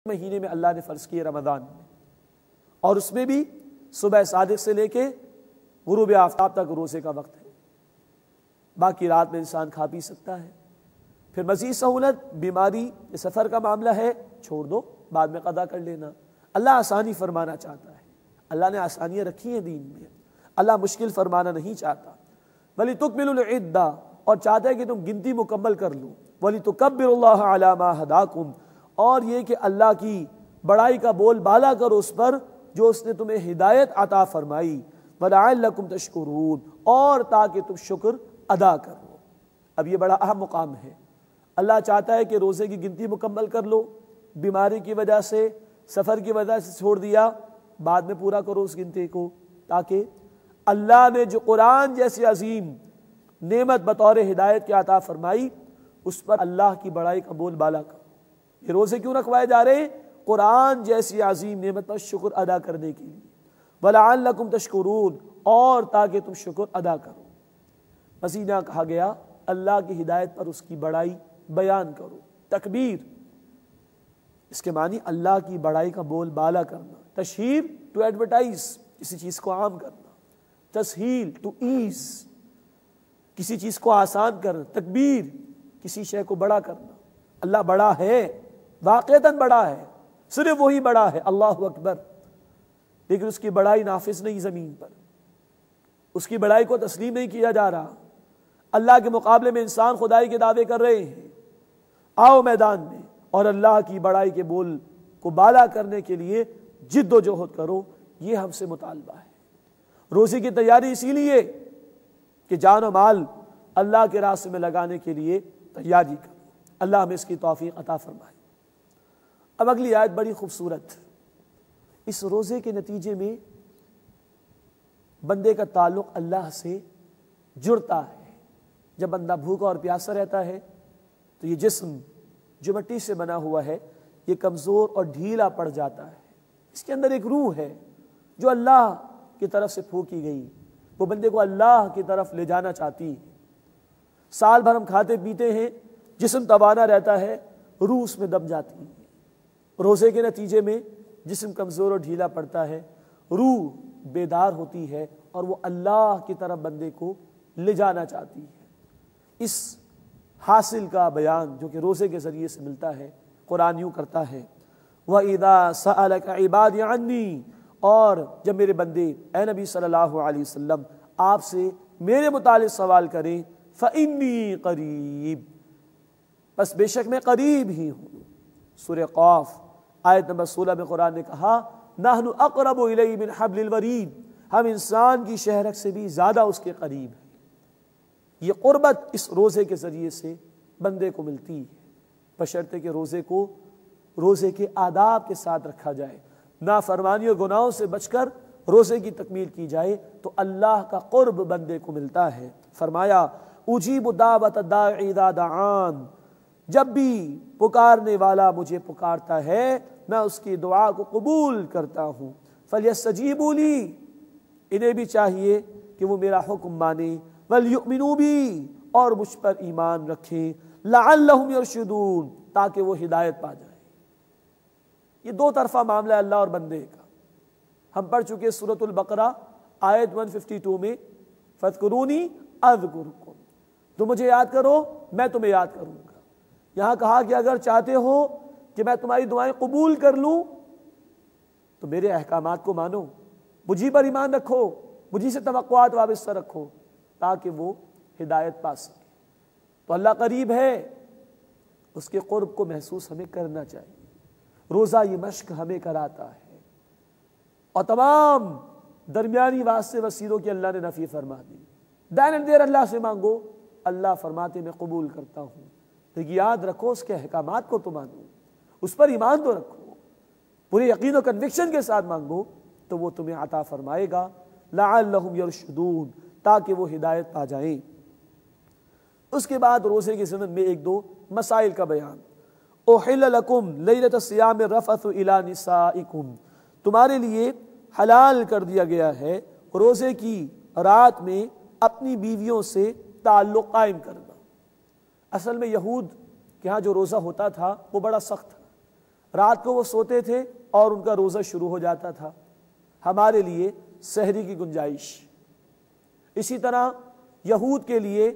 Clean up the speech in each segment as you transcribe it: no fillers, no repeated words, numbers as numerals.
مہینے میں اللہ نے فرض کیے رمضان میں، اور اس میں بھی صبح صادق سے لے کے غروب آفتاب تک روزے کا وقت ہے۔ باقی رات میں انسان کھا پی سکتا ہے۔ پھر مزید سہولت، بیماری یا سفر کا معاملہ ہے چھوڑ دو، بعد میں قضا کر لینا۔ اللہ آسانی فرمانا چاہتا ہے، اللہ نے آسانیاں رکھی ہیں دین میں، اللہ مشکل فرمانا نہیں چاہتا۔ وَلِتُكْمِلُوا الْعِدَّةَ، اور چاہتا ہے کہ تم گنتی مکمل کر لو۔ وَلِتُكَبِّرُوا اللَّهَ عَلَى مَا هَدَاكُمْ، اور یہ کہ اللہ کی بڑائی کا بول بالا کرو اس پر جو اس نے تمہیں ہدایت عطا فرمائی۔ وَلَعَلَّكُمْ تَشْكُرُونَ، اور تاکہ تم شکر ادا کرو۔ اب یہ بڑا اہم مقام ہے۔ اللہ چاہتا ہے کہ روزے کی گنتی مکمل کر لو، بیماری کی وجہ سے، سفر کی وجہ سے چھوڑ دیا، بعد میں پورا کرو اس گنتی کو، تاکہ اللہ نے جو قرآن جیسی عظیم نعمت بطور ہدایت کے عطا فرمائی اس پر اللہ کی بڑائی کا بول بالا کرو۔ یہ روزے کیوں رکھوائے جا رہے ہیں؟ قرآن جیسی عظیم نعمت پر شکر ادا کرنے کے لیے۔ وَلَعَلَّكُمْ تَشْكُرُونَ، اور تاکہ تم شکر ادا کرو۔ مزید یہاں کہا گیا اللہ کی ہدایت پر اس کی بڑائی بیان کرو۔ تکبیر، اس کے معنی اللہ کی بڑائی کا بول بالا کرنا۔ تشہیر، ٹو ایڈورٹائز، کسی چیز کو عام کرنا۔ تسہیل، ٹو ایز، کسی چیز کو آسان کرنا۔ تکبیر، کسی شے کو بڑا کرنا۔ اللہ بڑا ہے، واقعتاً بڑا ہے، صرف وہی بڑا ہے، اللہ اکبر، لیکن اس کی بڑائی نافذ نہیں زمین پر، اس کی بڑائی کو تسلیم نہیں کیا جا رہا۔ اللہ کے مقابلے میں انسان خدائی کے دعوے کر رہے ہیں۔ آؤ میدان میں اور اللہ کی بڑائی کے بول کو بالا کرنے کے لیے جد و جہد کرو، یہ ہم سے مطالبہ ہے۔ روزے کی تیاری اسی لیے کہ جان و مال اللہ کے راستے میں لگانے کے لیے تیاری کرو۔ اللہ ہمیں اس کی توفیق عطا فرمائے۔ اب اگلی آیت بڑی خوبصورت۔ اس روزے کے نتیجے میں بندے کا تعلق اللہ سے جڑتا ہے۔ جب بندہ بھوکا اور پیاسا رہتا ہے تو یہ جسم جو مٹی سے بنا ہوا ہے یہ کمزور اور ڈھیلا پڑ جاتا ہے۔ اس کے اندر ایک روح ہے جو اللہ کی طرف سے پھونکی گئی، وہ بندے کو اللہ کی طرف لے جانا چاہتی ہے۔ سال بھر ہم کھاتے پیتے ہیں، جسم توانا رہتا ہے، روح اس میں دب جاتی ہے۔ روزے کے نتیجے میں جسم کمزور اور ڈھیلا پڑتا ہے، روح بیدار ہوتی ہے اور وہ اللہ کی طرف بندے کو لے جانا چاہتی ہے۔ اس حاصل کا بیان جو کہ روزے کے ذریعے سے ملتا ہے، قرآن یوں کرتا ہے وَإِذَا سَأَلَكَ عِبَادِ عَنِّي، اور جب میرے بندے اے نبی صلی اللہ علیہ وسلم آپ سے میرے متعلق سوال کریں فَإِنِّي قَرِيب، بس بے شک میں قریب ہی ہوں۔ سورہ قاف آیت نمبر 16 میں قرآن نے کہا نحن اقرب الیہ من حبل الورید، ہم انسان کی شہرک سے بھی زیادہ اس کے قریب ہیں۔ یہ قربت اس روزے کے ذریعے سے بندے کو ملتی ہے، بشرطے کہ روزے کو روزے کے آداب کے ساتھ رکھا جائے، نافرمانی اور گناہوں سے بچ کر روزے کی تکمیل کی جائے تو اللہ کا قرب بندے کو ملتا ہے۔ فرمایا اجیب دعوت الداعی اذا دعان، جب بھی پکارنے والا مجھے پکارتا ہے میں اس کی دعا کو قبول کرتا ہوں۔ فَلْيَسْتَجِيبُوا لِي، انہیں بھی چاہیے کہ وہ میرا حکم مانیں، وَلْيُؤْمِنُوا بِي، اور مجھ پر ایمان رکھیں، لَعَلَّهُمْ يَرْشُدُونَ، تاکہ وہ ہدایت پا جائیں۔ یہ دو طرفہ معاملہ ہے اللہ اور بندے کا۔ ہم پڑھ چکے سورۃ البقرہ آیت 152 میں فَاذْكُرُونِي أَذْكُرْكُمْ، تم مجھے یاد کرو میں تمہیں یاد کروں گا۔ یہاں کہا کہ اگر چاہتے ہو کہ میں تمہاری دعائیں قبول کر لوں تو میرے احکامات کو مانو، مجھے پر ایمان رکھو، مجھے سے توقعات وابستہ رکھو تاکہ وہ ہدایت پا سکے۔ تو اللہ قریب ہے، اس کے قرب کو محسوس ہمیں کرنا چاہیے۔ روزہ یہ مشق ہمیں کراتا ہے، اور تمام درمیانی واسطے وسیلوں کی اللہ نے نفی فرما دی۔ دین اینڈ دیر اللہ سے مانگو، اللہ فرماتے میں قبول کرتا ہوں، لیکن یاد رکھو اس کے احکامات کو تو مانو، اس پر ایمان تو رکھو، پورے یقین و کنوکشن کے ساتھ مانگو تو وہ تمہیں عطا فرمائے گا۔ لعلہم یرشدون، تاکہ وہ ہدایت پا جائیں۔ اس کے بعد روزے کے ضمن میں ایک دو مسائل کا بیان۔ احل لکم لیلۃ الصیام الرفث الی نسائکم، تمہارے لیے حلال کر دیا گیا ہے روزے کی رات میں اپنی بیویوں سے تعلق قائم کرنا۔ اصل میں یہود کے ہاں جو روزہ ہوتا تھا وہ بڑا سخت تھا۔ رات کو وہ سوتے تھے اور ان کا روزہ شروع ہو جاتا تھا، ہمارے لیے سحری کی گنجائش۔ اسی طرح یہود کے لیے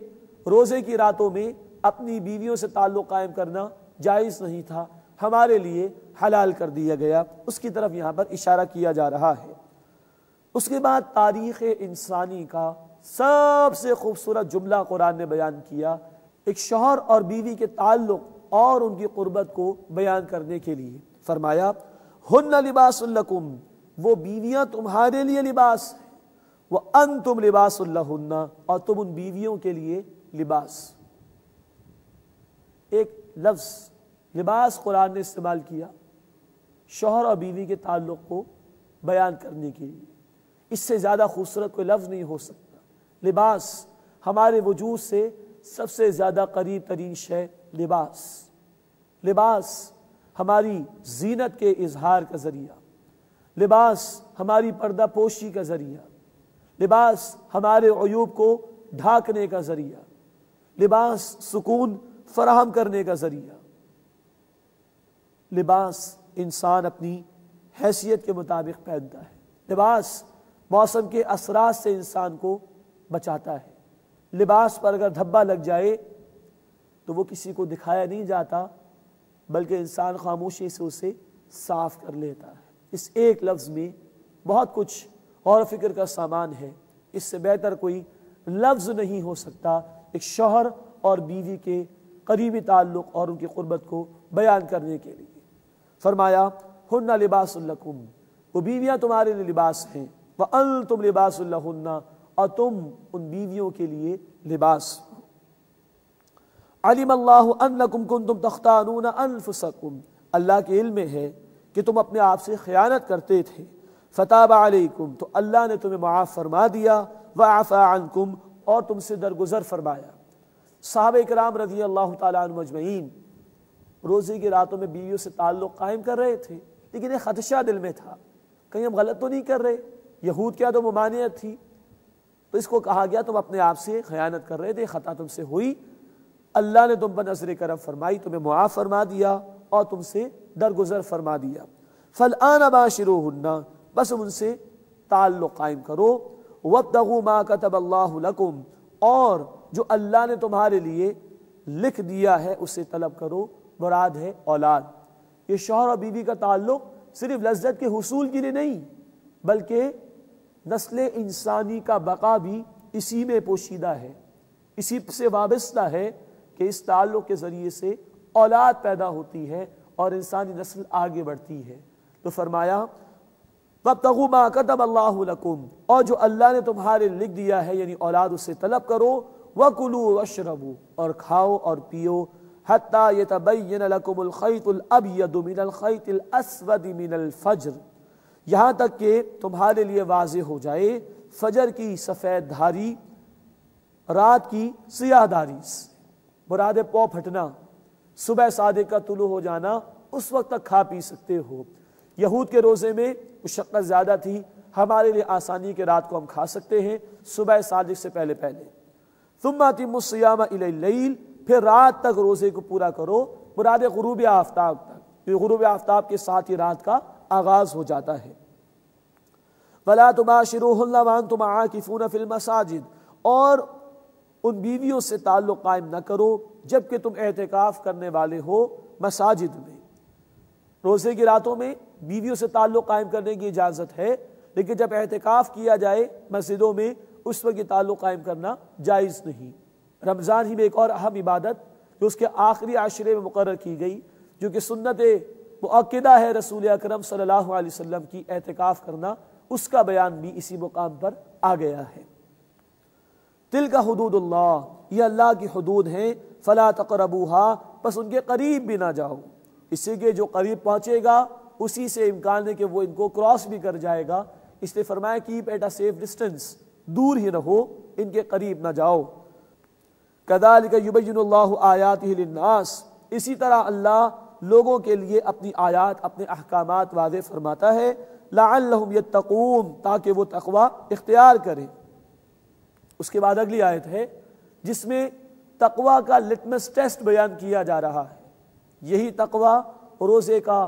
روزے کی راتوں میں اپنی بیویوں سے تعلق قائم کرنا جائز نہیں تھا، ہمارے لیے حلال کر دیا گیا، اس کی طرف یہاں پر اشارہ کیا جا رہا ہے۔ اس کے بعد تاریخ انسانی کا سب سے خوبصورت جملہ قرآن نے بیان کیا، ایک شوہر اور بیوی کے تعلق اور ان کی قربت کو بیان کرنے کے لیے فرمایا ہن لباس لکم، وہ بیویاں تمہارے لیے لباس ہیں، وانتم لباس لہن، اور تم ان بیویوں کے لیے لباس۔ ایک لفظ لباس قرآن نے استعمال کیا شوہر اور بیوی کے تعلق کو بیان کرنے کے لیے، اس سے زیادہ خوبصورت کوئی لفظ نہیں ہو سکتا۔ لباس ہمارے وجود سے سب سے زیادہ قریب ترین شے لباس، لباس ہماری زینت کے اظہار کا ذریعہ، لباس ہماری پردہ پوشی کا ذریعہ، لباس ہمارے عیوب کو ڈھانکنے کا ذریعہ، لباس سکون فراہم کرنے کا ذریعہ، لباس انسان اپنی حیثیت کے مطابق پہنتا ہے، لباس موسم کے اثرات سے انسان کو بچاتا ہے، لباس پر اگر دھبا لگ جائے تو وہ کسی کو دکھایا نہیں جاتا بلکہ انسان خاموشی سے اسے صاف کر لیتا ہے۔ اس ایک لفظ میں بہت کچھ اور فکر کا سامان ہے، اس سے بہتر کوئی لفظ نہیں ہو سکتا ایک شوہر اور بیوی کے قریبی تعلق اور ان کی قربت کو بیان کرنے کے لیے۔ فرمایا ہن لباس لکم، وہ بیویاں تمہارے لیے لباس ہیں، وانتم لباس لہن، اور تم ان بیویوں کے لیے لباس۔ علم اللہ انکم کنتم تختانون انفسکم، اللہ کے علم میں ہے کہ تم اپنے آپ سے خیانت کرتے تھے، فتاب علیکم، تو اللہ نے تمہیں معاف فرما دیا، وعفا عنکم، اور تم سے درگزر فرمایا۔ صحابہ کرام رضی اللہ تعالیٰ عنہ مجمعین روزے کی راتوں میں بیویوں سے تعلق قائم کر رہے تھے، لیکن ایک خدشہ دل میں تھا، کہیں ہم غلط تو نہیں کر رہے، یہود کیا تو ممانعت تھی، تو اس کو کہا گیا تم اپنے آپ سے خیانت کر رہے تھے، خطا تم سے ہوئی، اللہ نے تم پر نظر کرم فرمائی، تمہیں معاف فرما دیا اور تم سے درگزر فرما دیا۔ فالآن باشروہن، بس ان سے تعلق قائم کرو، وابتغوا ما کتب اللہ لکم، اور جو اللہ نے تمہارے لیے لکھ دیا ہے اسے طلب کرو، مراد ہے اولاد۔ یہ شوہر اور بیوی کا تعلق صرف لذت کے حصول کے لیے نہیں بلکہ نسل انسانی کا بقا بھی اسی میں پوشیدہ ہے، اسی سے وابستہ ہے کہ اس تعلق کے ذریعے سے اولاد پیدا ہوتی ہے اور انسانی نسل آگے بڑھتی ہے۔ تو فرمایا وَابْتَغُوا مَا كَتَبَ اللَّهُ لَكُمْ، اور جو اللہ نے تمہارے لکھ دیا ہے یعنی اولاد، اسے طلب کرو، وَكُلُوا وَاشْرَبُوا، اور کھاؤ اور پیو، حَتَّى يَتَبَيَّنَ لَكُمُ الْخَيْطُ الْأَبْيَضُ مِنَ الْخَيْطِ الْأَسْوَدِ مِنَ الْفَجْرِ، یہاں تک کہ تمہارے لیے واضح ہو جائے فجر کی سفید دھاری رات کی سیاہ دھاری سے، مراد پو پھٹنا، صبح صادق کا طلوع ہو جانا، اس وقت تک کھا پی سکتے ہو۔ یہود کے روزے میں مشقت زیادہ تھی، ہمارے لیے آسانی کے رات کو ہم کھا سکتے ہیں صبح صادق سے پہلے پہلے۔ ثم اتموا الصیام الی اللیل، پھر رات تک روزے کو پورا کرو، مراد غروب آفتاب تک، یہ غروب آفتاب کے ساتھ ہی رات کا آغاز ہو جاتا ہے۔ ولا تباشروہن وانتم عاکفون فی المساجد، اور ان بیویوں سے تعلق قائم نہ کرو جبکہ تم اعتکاف کرنے والے ہو مساجد میں۔ روزے کی راتوں میں بیویوں سے تعلق قائم کرنے کی اجازت ہے، لیکن جب اعتکاف کیا جائے مسجدوں میں اس وقت یہ تعلق قائم کرنا جائز نہیں۔ رمضان ہی میں ایک اور اہم عبادت جو اس کے آخری عشرے میں مقرر کی گئی، جو کہ سنت مؤکدہ ہے رسول اکرم صلی اللہ علیہ وسلم کی، اعتکاف کرنا، اس کا بیان بھی اسی مقام پر آ گیا ہے۔ تلک حدود اللہ، یہ اللہ کی حدود ہیں، فلا تقربوها، پس ان کے قریب بھی نہ جاؤ، اس سے کہ جو قریب پہنچے گا اسی سے امکان ہے کہ وہ ان کو کراس بھی کر جائے گا، اس لیے فرمایا keep at a safe distance, دور ہی رہو، ان کے قریب نہ جاؤ۔ کذالک یبین اللہ آیاتہ للناس، اسی طرح اللہ لوگوں کے لیے اپنی آیات، اپنے احکامات واضح فرماتا ہے، لعلہم یتقون، تاکہ وہ تقوی اختیار کریں۔ اس کے بعد اگلی آیت ہے جس میں تقوی کا لٹمس ٹیسٹ بیان کیا جا رہا ہے، یہی تقوی روزے کا